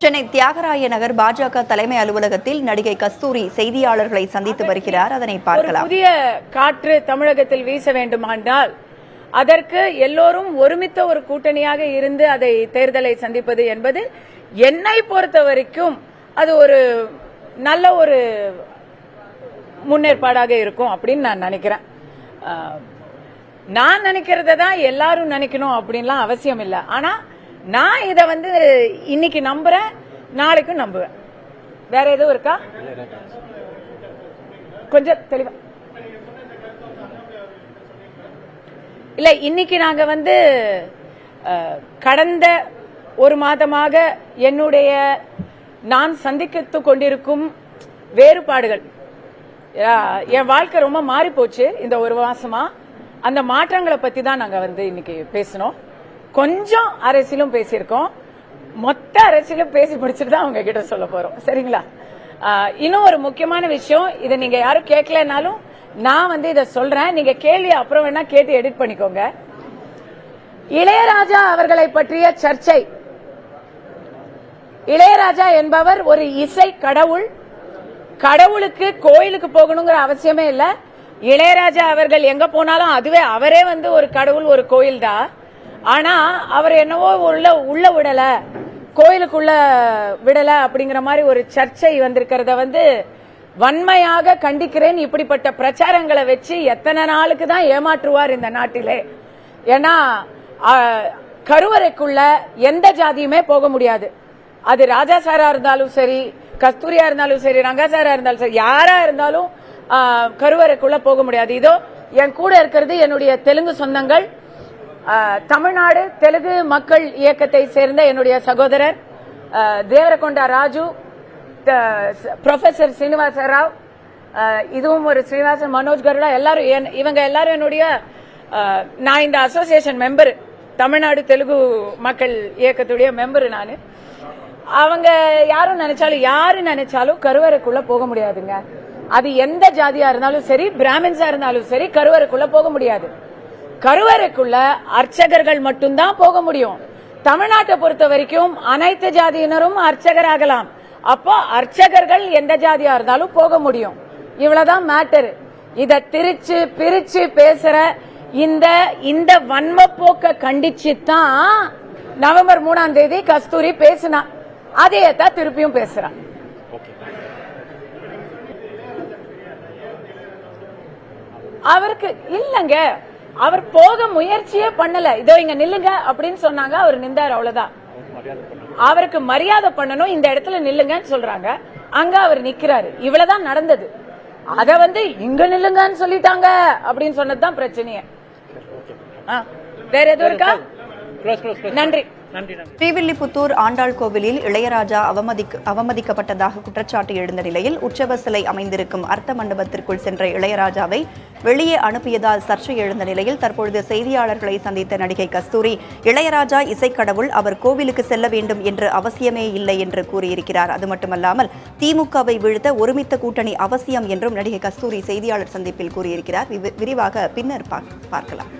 சென்னை தியாகராய நகர் பாஜக தலைமை அலுவலகத்தில் நடிகை கஸ்தூரி செய்தியாளர்களை சந்தித்து வருகிறார். அதனை பார்க்கலாம். புதிய காற்று தமிழகத்தில் வீச வேண்டுமானால் அதற்கு எல்லோரும் ஒருமித்த ஒரு கூட்டணியாக இருந்து அதை தேர்தலை சந்திப்பது என்பது என்னை பொறுத்த வரைக்கும் அது ஒரு நல்ல ஒரு முன்னேற்பாடாக இருக்கும் அப்படின்னு நான் நினைக்கிறேன். நான் நினைக்கிறத தான் எல்லாரும் நினைக்கணும் அப்படின்லாம் அவசியம் இல்லை. ஆனா நான் இத இன்னைக்கு நம்புறேன், நாளைக்கும் நம்புவேன். வேற எதுவும் இருக்கா? கொஞ்சம் தெளிவா இல்ல. இன்னைக்கு நாங்க கடந்த ஒரு மாதமாக என்னுடைய நான் சந்தித்து கொண்டிருக்கும் வேறுபாடுகள், என் வாழ்க்கை ரொம்ப மாறி போச்சு இந்த ஒரு மாசமா. அந்த மாற்றங்களை பத்தி தான் நாங்க இன்னைக்கு பேசணும். கொஞ்சம் அரசியலும் பேசியிருக்கோம், மொத்த அரசியலும் பேசி முடிச்சுட்டு தான் அவங்க கிட்ட சொல்ல போறோம். சரிங்களா? இன்னும் ஒரு முக்கியமான விஷயம், இதை நீங்க யாரும் கேட்கலனாலும் நான் இதை சொல்றேன். நீங்க கேள்வி அப்புறம் வேணா கேட்டு எடிட் பண்ணிக்கோங்க. இளையராஜா அவர்களை பற்றிய சர்ச்சை. இளையராஜா என்பவர் ஒரு இசை கடவுள். கடவுளுக்கு கோயிலுக்கு போகணுங்கிற அவசியமே இல்ல. இளையராஜா அவர்கள் எங்க போனாலும் அதுவே அவரே ஒரு கடவுள், ஒரு கோயில் தான். ஆனா அவர் என்னவோ உள்ள விடல, கோயிலுக்குள்ள விடல அப்படிங்கிற மாதிரி ஒரு சர்ச்சை வந்திருக்கிறத வன்மையாக கண்டிக்கிறேன். இப்படிப்பட்ட பிரச்சாரங்களை வச்சு எத்தனை நாளுக்கு தான் ஏமாற்றுவார் இந்த நாட்டிலே? ஏன்னா கருவறைக்குள்ள எந்த ஜாதியுமே போக முடியாது. அது ராஜா சாரா இருந்தாலும் சரி, கஸ்தூரியா இருந்தாலும் சரி, ரங்கா சாரா இருந்தாலும் சரி, யாரா இருந்தாலும் கருவறைக்குள்ள போக முடியாது. இதோ என் கூட இருக்கிறது என்னுடைய தெலுங்கு சொந்தங்கள், தமிழ்நாடு தெலுங்கு மக்கள் இயக்கத்தை சேர்ந்த என்னுடைய சகோதரர் தேவரகொண்டா ராஜு, ப்ரொஃபசர் ஸ்ரீனிவாச ராவ், இதுவும் ஒரு ஸ்ரீனிவாசன், மனோஜ் கருடா, எல்லாரும் இவங்க எல்லாரும் என்னுடைய, நான் இந்த அசோசியேஷன் மெம்பர், தமிழ்நாடு தெலுங்கு மக்கள் இயக்கத்துடைய மெம்பர் நானு. அவங்க யாரும் நினைச்சாலும் கருவறைக்குள்ள போக முடியாதுங்க. அது எந்த ஜாதியா இருந்தாலும் சரி, பிராமின்ஸா இருந்தாலும் சரி, கருவறைக்குள்ள போக முடியாது. கருவறைக்குள்ள அர்ச்சகர்கள் மட்டும்தான் போக முடியும். தமிழ்நாட்டை பொறுத்த வரைக்கும் அனைத்து ஜாதியினரும் அர்ச்சகர் ஆகலாம். அப்போ அர்ச்சகர்கள் எந்த ஜாதியா இருந்தாலும் போக முடியும். இவ்வளவுதான் மேட்டர். இத பிரிச்சு பேசுற இந்த வன்ம போக்க கண்டிச்சு தான் நவம்பர் 3ஆம் தேதி கஸ்தூரி பேசினா. அதையே தான் திருப்பியும் பேசுறான். அவருக்கு இல்லங்க, அவர் போக முயற்சியே பண்ணல. இதோ இங்க நில்லுங்க அப்படின்னு சொன்னாங்க, அவர் நின்றார், அவ்வளவுதான். அவருக்கு மரியாதை பண்ணணும், இந்த இடத்துல நில்லுங்கன்னு சொல்றாங்க, அங்க அவர் நிக்கிறாரு. இவ்வளவுதான் நடந்தது. அத இங்க நில்லுங்கன்னு சொல்லிட்டாங்க அப்படின்னு சொன்னதுதான் பிரச்சனையே. வேற எதுவும் இருக்கா? நன்றி. ஸ்ரீவில்லிபுத்தூர் ஆண்டாள் கோவிலில் இளையராஜா அவமதிக்கப்பட்டதாக குற்றச்சாட்டு எழுந்த நிலையில் உற்சவ சிலை அமைந்திருக்கும் அர்த்த மண்டபத்திற்குள் சென்ற இளையராஜாவை வெளியே அனுப்பியதால் சர்ச்சை எழுந்த நிலையில் தற்பொழுது செய்தியாளர்களை சந்தித்த நடிகை கஸ்தூரி, இளையராஜா இசைக்கடவுள், அவர் கோவிலுக்கு செல்ல வேண்டும் என்று அவசியமே இல்லை என்று கூறியிருக்கிறார். அது மட்டுமல்லாமல் திமுகவை வீழ்த்த ஒருமித்த கூட்டணி அவசியம் என்றும் நடிகை கஸ்தூரி செய்தியாளர் சந்திப்பில் கூறியிருக்கிறார். விரிவாக பின்னர் பார்க்கலாம்.